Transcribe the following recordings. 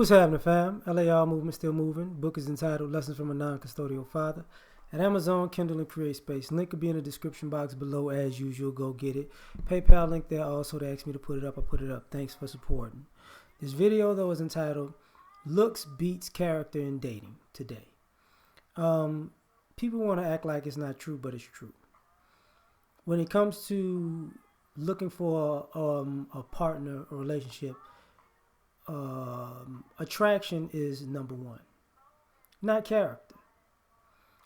What's happening, fam? L.A.R movement still moving. Book is entitled Lessons from a Non-Custodial Father. At Amazon, Kindle, and Create Space. Link will be in the description box below as usual. Go get it. PayPal link there also. They asked me to put it up. I put it up. Thanks for supporting. This video, though, is entitled Looks Beats Character in Dating Today. People want to act like it's not true, but it's true. When it comes to looking for a partner or relationship, attraction is number one. Not character.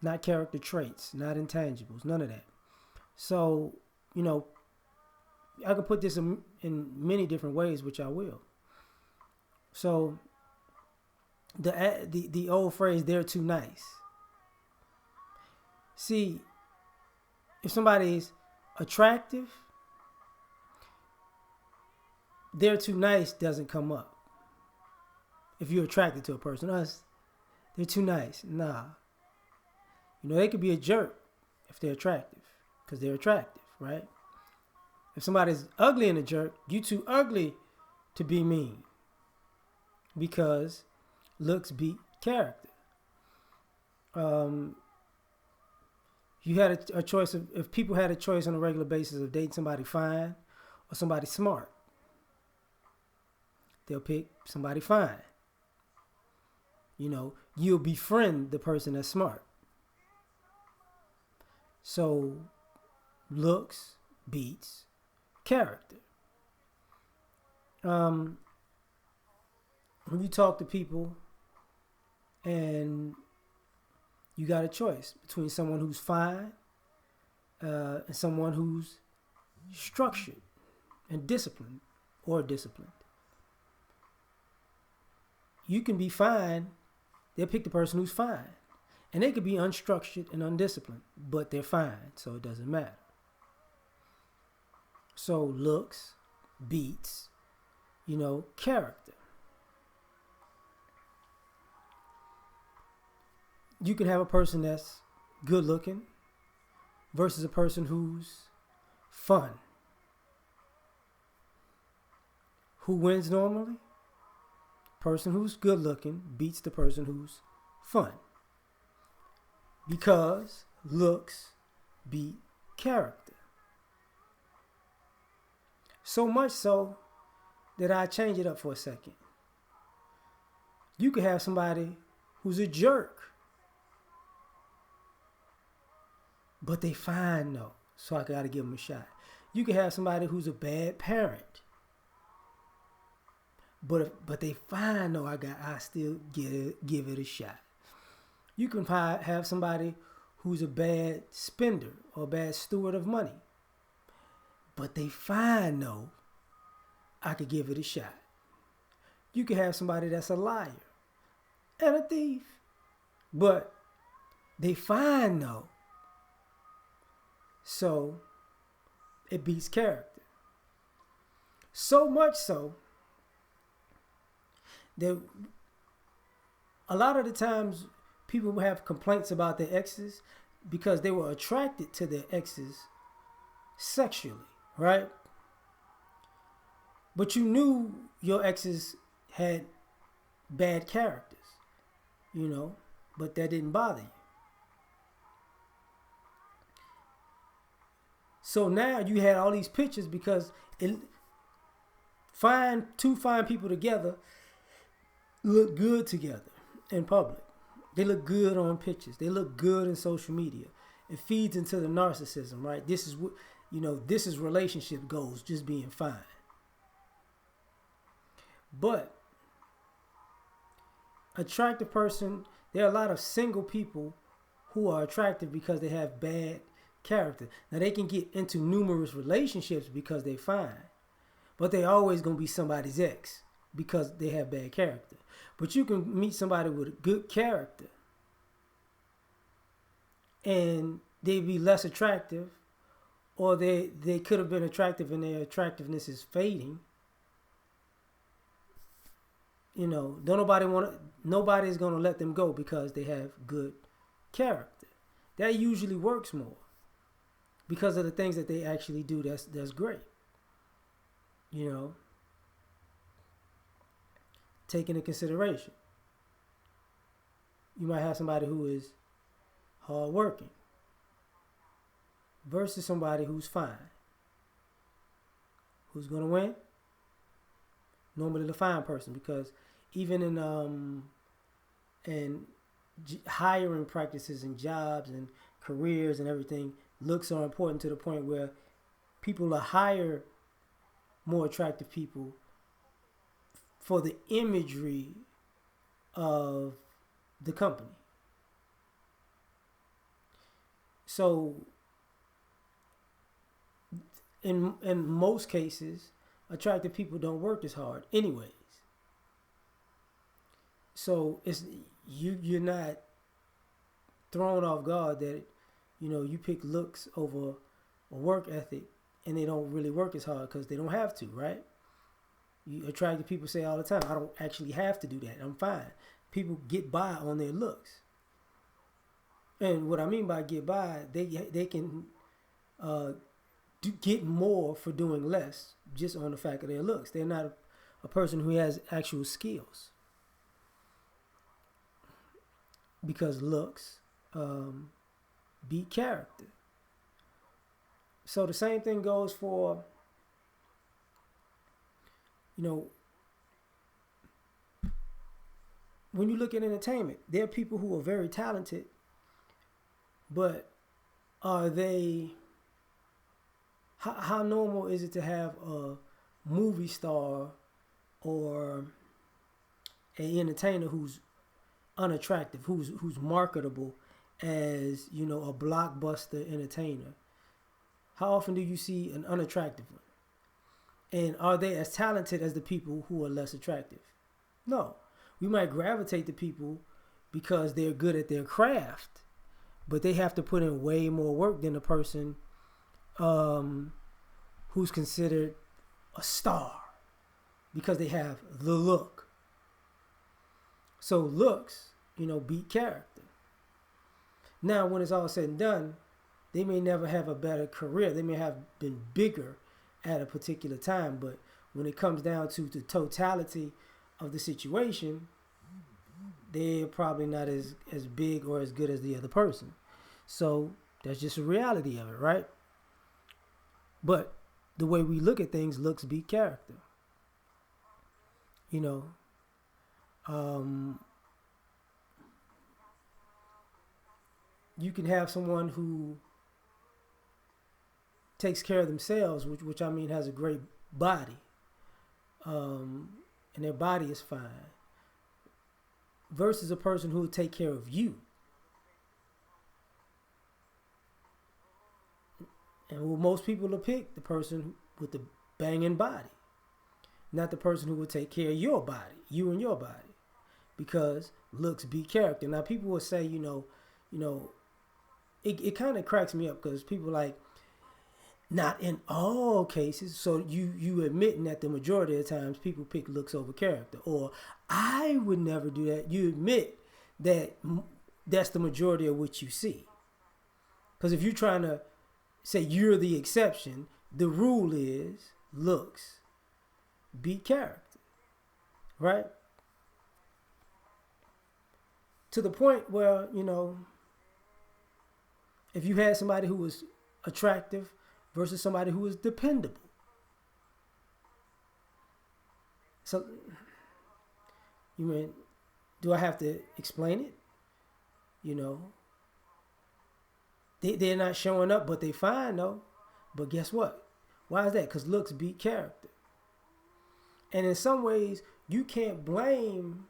Not character traits. Not intangibles. None of that. So, I can put this in many different ways, which I will. So, the old phrase, they're too nice. See, if somebody's attractive, they're too nice doesn't come up. If you're attracted to a person, they're too nice. Nah. They could be a jerk if they're attractive, because they're attractive, right? If somebody's ugly and a jerk, you too ugly to be mean, because looks beat character. You had a choice of, if people had a choice on a regular basis of dating somebody fine or somebody smart, they'll pick somebody fine. You'll befriend the person that's smart. So, looks beats character. When you talk to people and you got a choice between someone who's fine and someone who's structured and disciplined or disciplined. You can be fine. They'll pick the person who's fine. And they could be unstructured and undisciplined, but they're fine, so it doesn't matter. So looks beats, character. You can have a person that's good looking versus a person who's fun. Who wins normally? Person who's good looking beats the person who's fun. Because looks beat character. So much so that I change it up for a second. You could have somebody who's a jerk, but they fine though, so I gotta give them a shot. You could have somebody who's a bad parent, but they fine though, I still give it a shot. You can have somebody who's a bad spender or a bad steward of money, but they fine though, I could give it a shot. You could have somebody that's a liar and a thief, but they fine though, so it beats character. So much so that a lot of the times people will have complaints about their exes because they were attracted to their exes sexually, right? But you knew your exes had bad characters, but that didn't bother you. So now you had all these pictures because two fine people together look good together in public. They look good on pictures. They look good in social media. It feeds into the narcissism, right? This is what, this is relationship goals, just being fine. But attractive person, there are a lot of single people who are attractive because they have bad character. Now they can get into numerous relationships because they're fine, but they always gonna be somebody's ex because they have bad character. But you can meet somebody with a good character and they be less attractive, or they could have been attractive and their attractiveness is fading. Nobody's gonna let them go because they have good character. That usually works more because of the things that they actually do. That's great. take into consideration. You might have somebody who is hardworking versus somebody who's fine. Who's going to win? Normally the fine person, because even in hiring practices and jobs and careers and everything, looks are important to the point where people will hire more attractive people for the imagery of the company. So in most cases, attractive people don't work as hard anyways. So it's you're not thrown off guard that you pick looks over a work ethic, and they don't really work as hard because they don't have to, right? Attractive people say all the time, I don't actually have to do that. I'm fine. People get by on their looks. And what I mean by get by, they can get more for doing less just on the fact of their looks. They're not a person who has actual skills. Because looks beat character. So the same thing goes for, when you look at entertainment, there are people who are very talented, but are they, how normal is it to have a movie star or an entertainer who's unattractive, who's marketable as, a blockbuster entertainer? How often do you see an unattractive one? And are they as talented as the people who are less attractive? No. We might gravitate to people because they're good at their craft, but they have to put in way more work than the person who's considered a star because they have the look. So looks, beat character. Now, when it's all said and done, they may never have a better career. They may have been bigger at a particular time, but when it comes down to the totality of the situation, they're probably not as big or as good as the other person. So that's just a reality of it, right? But the way we look at things, looks beat character. You can have someone who takes care of themselves, which I mean has a great body, and their body is fine, versus a person who will take care of you. And what most people will pick, the person with the banging body, not the person who will take care of your body, you and your body, because looks beat character. Now people will say, it kind of cracks me up because people like, not in all cases. So you admitting that the majority of the times people pick looks over character, or I would never do that. You admit that that's the majority of what you see. Because if you're trying to say you're the exception, the rule is looks beat character, right? To the point where, if you had somebody who was attractive versus somebody who is dependable. So, do I have to explain it? They're not showing up, but they fine though. But guess what? Why is that? Because looks beat character. And in some ways, you can't blame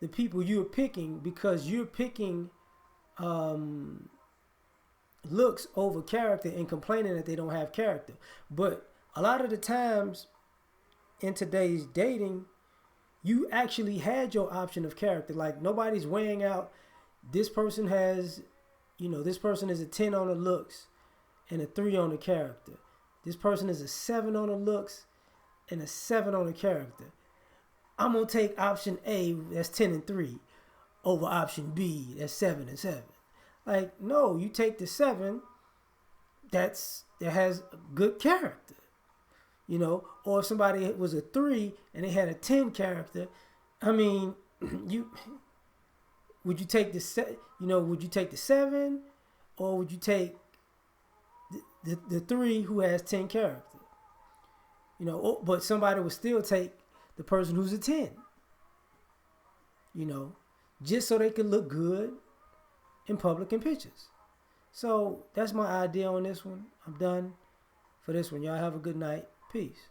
the people you're picking because you're picking looks over character and complaining that they don't have character. But a lot of the times in today's dating, you actually had your option of character. Like nobody's weighing out, this person has, this person is a 10 on the looks and a 3 on the character. This person is a 7 on the looks and a 7 on the character. I'm going to take option A, that's 10 and 3, over option B, that's 7 and 7. Like, no, you take the 7 that has good character. Or if somebody was a 3 and they had a 10 character, I mean, you would you take would you take the 7, or would you take the 3 who has 10 character? But somebody would still take the person who's a 10. You know, just so they could look good in public and pictures. So that's my idea on this one. I'm done for this one. Y'all have a good night. Peace.